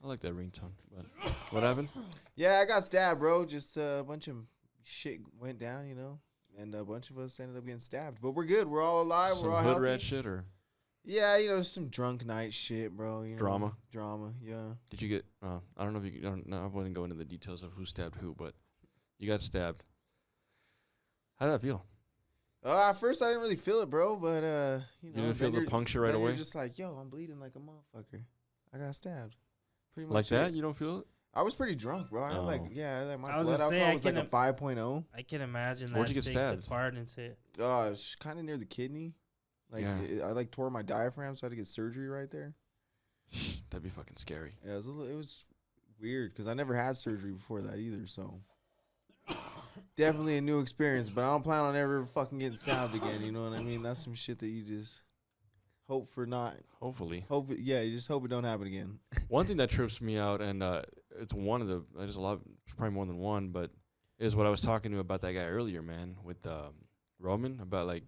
I like that ringtone, but what happened? Yeah, I got stabbed, bro. Just a bunch of shit went down, and a bunch of us ended up getting stabbed. But we're good. We're all alive. Some we're all hood healthy. rat shit or Yeah, some drunk night shit, bro. Drama? Drama, yeah. did you get? I don't know if you. I don't know. I wouldn't go into the details of who stabbed who, but you got stabbed. How did that feel? At first, I didn't really feel it, bro. But You didn't feel then the you're- puncture right then away? You're just like, yo, I'm bleeding like a motherfucker. I got stabbed. Pretty much Like that? it. You don't feel it? I was pretty drunk, bro. I had Oh. my I was blood gonna say, alcohol I was like a can 5.0. I can imagine that Where'd you get takes stabbed? a part into it. It's kind of near the kidney. Like Yeah. I tore my diaphragm, so I had to get surgery right there. That'd be fucking scary. Yeah, it was weird because I never had surgery before that either. So definitely a new experience, but I don't plan on ever fucking getting stabbed again. You know what I mean? That's some shit that you just hope for not. Hopefully. You just hope it don't happen again. One thing that trips me out, and it's one of the, there's a lot, it's probably more than one, but is what I was talking to about that guy earlier, man, with Roman, about like,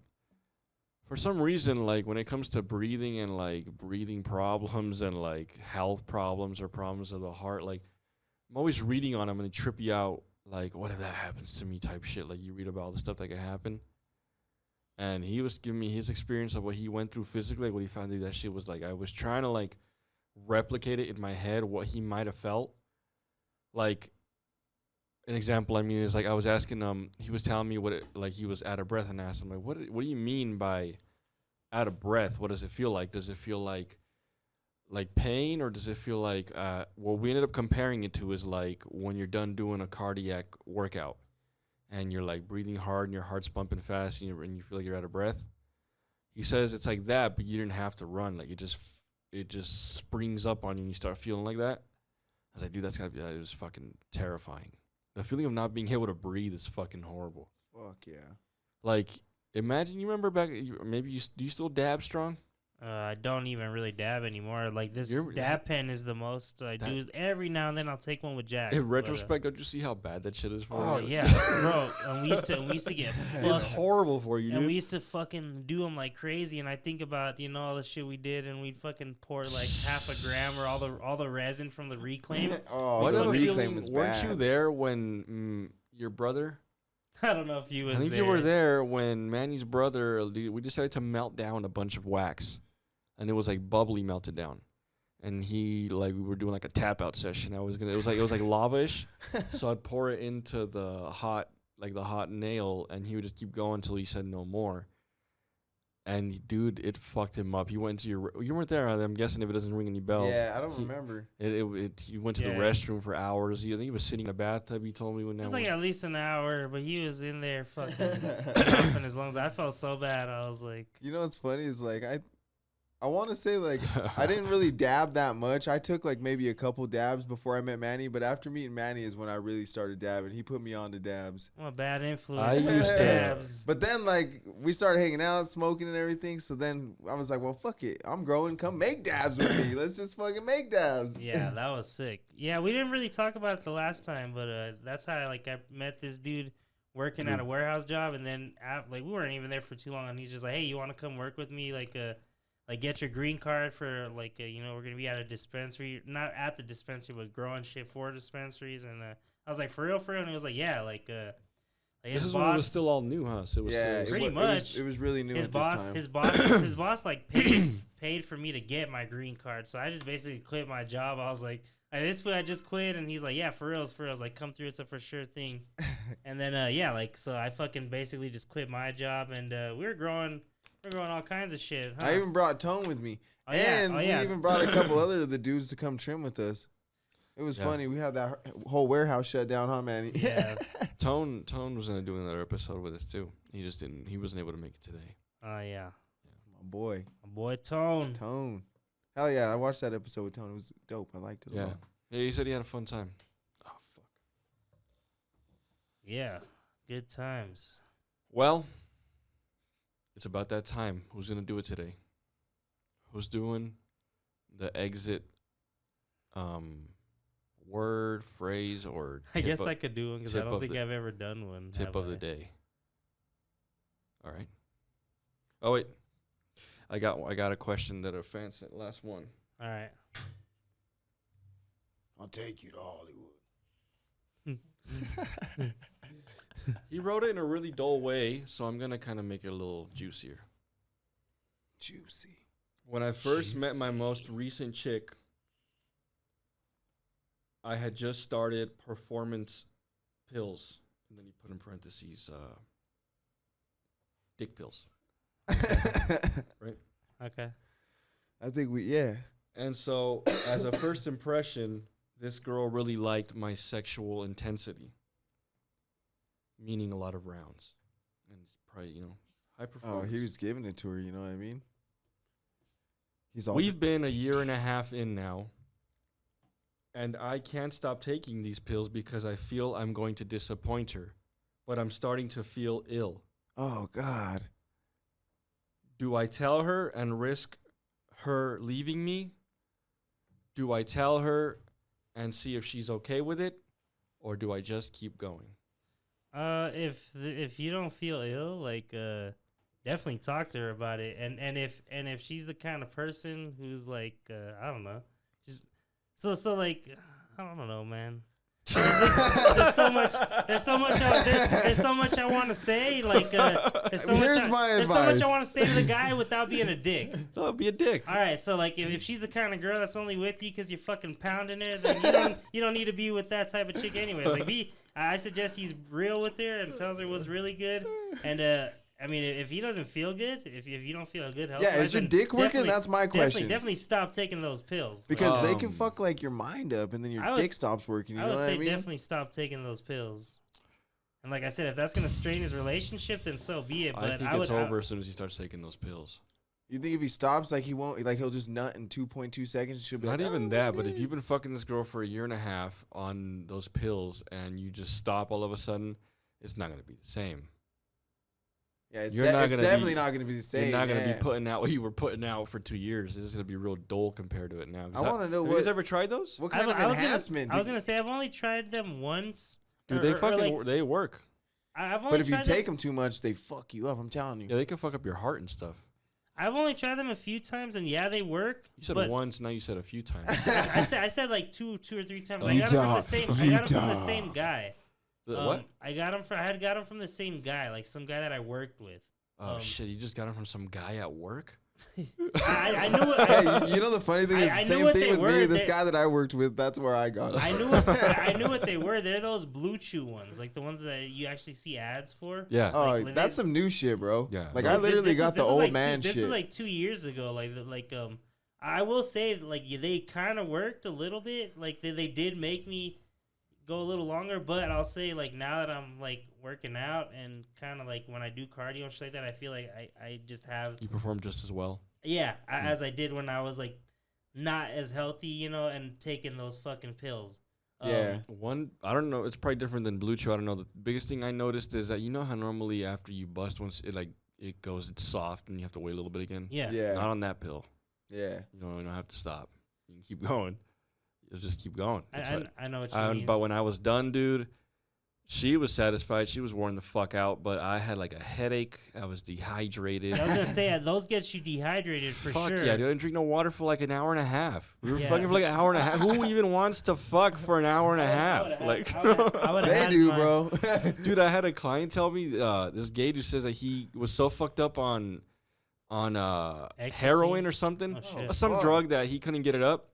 for some reason, like when it comes to breathing and like breathing problems and like health problems or problems of the heart, like I'm always reading on them and they trip you out, like what if that happens to me type shit. Like you read about all the stuff that could happen. And he was giving me his experience of what he went through physically, like what he found that shit was like. I was trying to like replicate it in my head, what he might have felt. Like an example, I mean, is like I was asking he was telling me what it, like he was out of breath, and I asked him like, what do you mean by out of breath? What does it feel like? Does it feel like pain, or does it feel like what we ended up comparing it to is like when you're done doing a cardiac workout and you're like breathing hard and your heart's pumping fast and you feel like you're out of breath. He says it's like that, but you didn't have to run. Like it just springs up on you and you start feeling like that. I was like, dude, that is fucking terrifying. The feeling of not being able to breathe is fucking horrible. Fuck yeah. Like, imagine, you remember back, maybe do you still dab strong? I don't even really dab anymore. Like this You're- dab pen is the most I do. Is every now and then I'll take one with Jack. In but, retrospect, don't you see how bad that shit is for oh you? yeah, bro. And we used to get It's fucked. horrible for you, And we dude. used to fucking do them like crazy, and I think about all the shit we did, and we'd fucking pour like half a gram or all the resin from the reclaim. Oh, What the a reclaim feeling, is weren't bad. you there when your brother? I don't know if you was I think there. you were there when Manny's brother, we decided to melt down a bunch of wax, and it was like bubbly melted down, and we were doing like a tap out session. It was like lava-ish, so I'd pour it into the hot nail, and he would just keep going until he said no more. And dude, it fucked him up. He went to you weren't there. I'm guessing if it doesn't ring any bells. Yeah, I don't remember. He went to the Yeah. restroom for hours. I think he was sitting in a bathtub. He told me when It that was like was. at least an hour, but he was in there fucking coughing his lungs. I felt so bad. I was like, You know what's funny is like I want to say like I didn't really dab that much. I took like maybe a couple dabs before I met Manny, but after meeting Manny is when I really started dabbing. He put me on to dabs. I'm a bad influence. I used to- dabs. But then like we started hanging out, smoking and everything. So then I was like, well, fuck it. I'm growing. Come make dabs with me. Let's just fucking make dabs. Yeah, that was sick. Yeah, we didn't really talk about it the last time, but that's how I met this dude working at a warehouse job, and then we weren't even there for too long, and he's just like, hey, you want to come work with me? Like get your green card for we're gonna be at a dispensary, not at the dispensary, but growing shit for dispensaries. And I was like, for real, and he was like, yeah, This his is when it was boss. still all new, huh? So it was Yeah, still, Pretty it much. was really new His at boss, this time. his boss like paid for me to get my green card, so I just basically quit my job. I was like, this fool I just quit, and he's like, yeah, for real, like come through, it's a for sure thing. And then so I fucking basically just quit my job, and we were growing all kinds of shit. Huh? I even brought Tone with me. Oh, yeah. And Oh, we yeah. even brought a couple other of the dudes to come trim with us. It was Yeah. funny. We had that whole warehouse shut down, huh, Manny? Yeah. Tone was gonna do another episode with us too. He just didn't. He wasn't able to make it today. Oh yeah, My boy, my boy Tone. Tone. Hell yeah, I watched that episode with Tone. It was dope. I liked it a Yeah. lot. Yeah, he said he had a fun time. Oh fuck. Yeah, good times. Well, it's about that time. Who's gonna do it today? Who's doing the exit word, phrase, or I tip guess of, I could do one because I tip don't of think the- I've ever done one. tip have of I? the day? All right. Oh wait, I got a question that a fan sent. Last one. All right. I'll take you to Hollywood. He wrote it in a really dull way, so I'm gonna kind of make it a little juicier. Juicy. When I first met my most recent chick, I had just started performance pills, and then he put in parentheses, dick pills. Right? Okay. I think yeah. And so, as a first impression, this girl really liked my sexual intensity, meaning a lot of rounds, and it's probably high Oh, performance. he was giving it to her. You know what I mean? He's all. We've been a year and a half in now, and I can't stop taking these pills because I feel I'm going to disappoint her, but I'm starting to feel ill. Oh God. Do I tell her and risk her leaving me? Do I tell her and see if she's okay with it, or do I just keep going? If you don't feel ill, like definitely talk to her about it. And if she's the kind of person who's like I don't know, just so like I don't know, man. There's so much I want to say. Like there's so Here's much my there's so much advice. I want to say to the guy without being a dick. No, be a dick. All right, so like if she's the kind of girl that's only with you because you're fucking pounding her, then you don't need to be with that type of chick anyways. Like I suggest he's real with her and tells her what's really good. And I mean, if he doesn't feel good, if you don't feel good, Yeah, is your dick working? That's my question. Definitely stop taking those pills. Because they can Um, fuck like your mind up, and then your I would- dick stops working. You I know would what say I mean? definitely stop taking those pills. And like I said, if that's gonna strain his relationship, then so be it. But I think it's over as soon as he starts taking those pills. You think if he stops, like he won't, like he'll just nut in 2.2 seconds? She'll be Not like, even "Oh, that, we're but if good." you've been fucking this girl for a year and a half on those pills and you just stop all of a sudden, it's not going to be the same. Yeah, it's, You're not it's gonna definitely be- not going to be the same. You're not going to yeah. be putting out what you were putting out for 2 years. It's just going to be real dull compared to it now. I want to know Have you guys what ever tried those? what kind of enhancement. I was gonna say I've only tried them once. Dude, or- they or fucking like, they work. I've only But if you tried take them, them too much, they fuck you up. I'm telling you. Yeah, they can fuck up your heart and stuff. I've only tried them a few times, and yeah, they work. You said but once, now you said a few times. I said like two or three times. I You got them from the dog. same. I You got them from the dog. same guy. What? I had got them from the same guy, like some guy that I worked with. Oh shit! You just got them from some guy at work. I knew it. Hey, you know the funny thing is I the knew same what thing they with me. were. This They- guy that I worked with, that's where I got it. I knew what they were. They're those Blue Chew ones, like the ones that you actually see ads for. Yeah. Oh, Like, that's they- some new shit, bro. Yeah. Like Like, I This literally was- got the this was old like man This shit. was like 2 years ago. I will say, like they kind of worked a little bit. Like they did make me go a little longer, but I'll say like now that I'm like working out and kind of like when I do cardio and shit like that, I feel like I just have You perform just as well. as I did when I was like not as healthy, and taking those fucking pills. Yeah. I don't know. It's probably different than Blue Chew. I don't know. The biggest thing I noticed is that you know how normally after you bust once it's soft and you have to wait a little bit again. Yeah. Yeah. Not on that pill. Yeah. You don't have to stop. You can keep going. You'll just keep going. That's what- I know what you mean. But when I was done, dude, she was satisfied. She was worn the fuck out. But I had like a headache. I was dehydrated. I was gonna say those get you dehydrated for Fuck sure. yeah, dude. I didn't drink no water for like an hour and a half. We were Yeah. fucking for like an hour and a half. Who even wants to fuck for an hour and a half? Like, I would've They had do, mine. bro. dude, I had a client tell me this gay dude says that he was so fucked up on Ecstasy? heroin or something, Oh, shit. some fuck. drug that he couldn't get it up.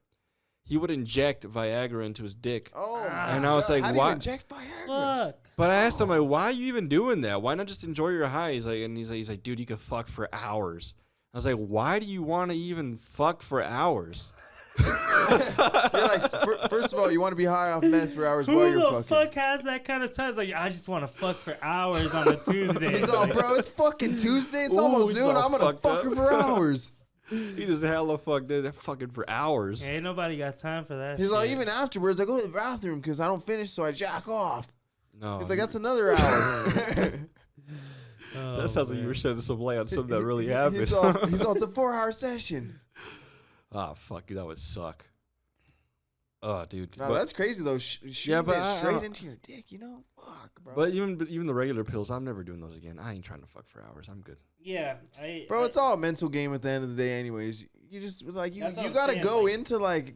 He would inject Viagra into his dick. Oh, And my I was God. like, how do why- you inject Viagra? Fuck. But I asked him like, why are you even doing that? Why not just enjoy your high? He's like, dude, you could fuck for hours. I was like, why do you want to even fuck for hours? You're like, first of all, you want to be high off meth for hours while Who you're the fucking. fuck has that kind of time? It's like, I just want to fuck for hours on a Tuesday. He's all, Like, bro, it's fucking Tuesday. It's Ooh, almost he's noon. all I'm gonna fucked fuck up. her for hours. He just hella fucked it, fucking for hours. Ain't nobody got time for that. He's shit. like, even afterwards, I go to the bathroom because I don't finish, so I jack off. No, He's like, that's another hour. Oh, that sounds like you man. were shedding some light on something that really happened. He's all, it's a 4-hour session. Ah, fuck, dude, that would suck. Oh, dude. No, but, that's crazy though. Shooting Yeah, but it straight I- into your dick, Fuck, bro. but even the regular pills, I'm never doing those again. I ain't trying to fuck for hours. I'm good. Yeah, Bro, it's all a mental game at the end of the day, anyways. You just like you That's what I'm gotta saying, go like- into like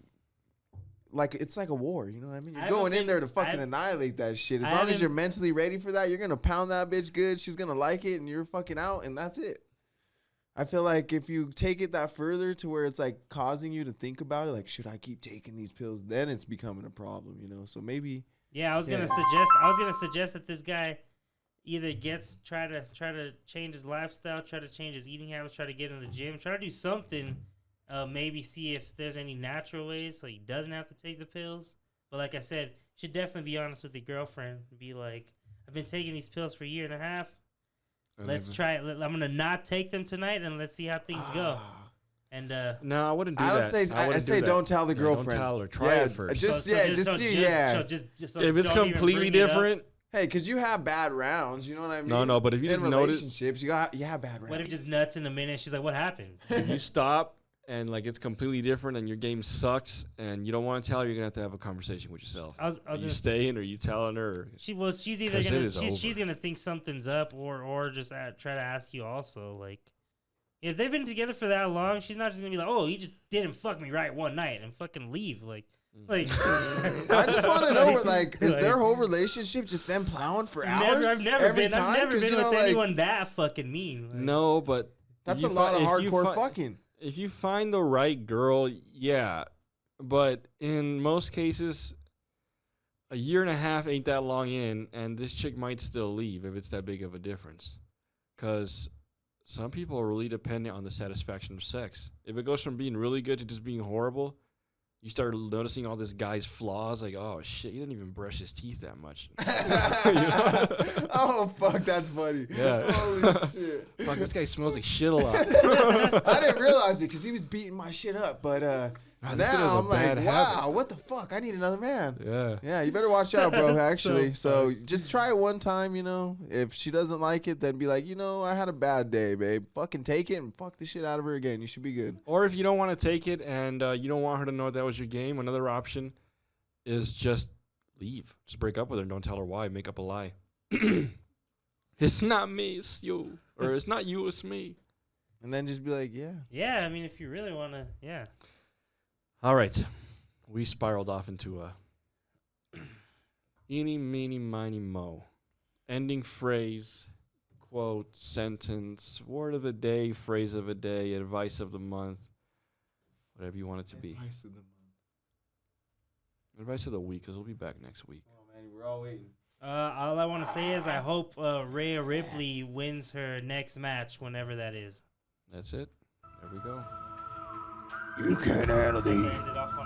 like it's like a war. You know what I mean? I You're haven't going in been- there to fucking I've- annihilate that shit. As I long as haven't- you're mentally ready for that, you're gonna pound that bitch good. She's gonna like it, and you're fucking out, and that's it. I feel like if you take it that further to where it's like causing you to think about it, like should I keep taking these pills? Then it's becoming a problem, you know. So maybe Yeah, I was gonna suggest that this guy either try to change his lifestyle, try to change his eating habits, try to get in the gym, try to do something. Maybe see if there's any natural ways so he doesn't have to take the pills. But like I said, you should definitely be honest with your girlfriend. Be like, I've been taking these pills for a year and a half. Let's try it. I'm gonna not take them tonight, and let's see how things go. And No, I wouldn't do I that. don't say. I wouldn't say do don't tell the Yeah, girlfriend. Don't tell her. Try it first. Just see. Yeah. so If it's don't even completely bring it up. different, Hey, because you have bad rounds. You know what I mean? no. But if you in just notice, relationships, you have bad rounds. What if it's just nuts in a minute? She's like, "What happened?" if you stop and like it's completely different and your game sucks and you don't want to tell her, you're gonna have a conversation with yourself. I was Are you gonna staying or you telling her? Or, she's either 'Cause it gonna is she's over. gonna think something's up or just try to ask you also like if they've been together for that long, she's not just gonna be like, oh, you just didn't fuck me right one night and fucking leave like. I just want to know, like, is their whole relationship just them plowing for hours? I've never every been, time? I've never 'Cause, been you know, with like, anyone that fucking mean. Like, no, but that's you a lot of if you hardcore fi- fucking. If you find the right girl, yeah. But in most cases, a year and a half ain't that long in, and this chick might still leave if it's that big of a difference. Because some people are really dependent on the satisfaction of sex. If it goes from being really good to just being horrible, you start noticing all this guy's flaws. Like, oh, shit, he didn't even brush his teeth that much. Oh, fuck, that's funny. Yeah. Holy shit. Fuck, this guy smells like shit a lot. I didn't realize it because he was beating my shit up, but Nah, this shit is now a I'm like, bad wow, habit. what the fuck? I need another man. Yeah. Yeah, you better watch out, bro, That's actually. so So just try it one time, you know. If she doesn't like it, then be like, you know, I had a bad day, babe. Fucking take it and fuck the shit out of her again. You should be good. Or if you don't want to take it and you don't want her to know that was your game, another option is just leave. Just break up with her and don't tell her why. Make up a lie. It's not me, it's you. Or it's not you, it's me. And then just be like, yeah. yeah, I mean, if you really want to, yeah. All right. We spiraled off into a eeny, meeny, miny, mo. Ending phrase, quote, sentence, word of the day, phrase of the day, advice of the month, whatever you want it to be. Advice of the month. Advice of the week, because we'll be back next week. Oh, man, we're all waiting. All I want to say is I hope Rhea Ripley wins her next match, whenever that is. That's it. There we go. You can't handle the End it off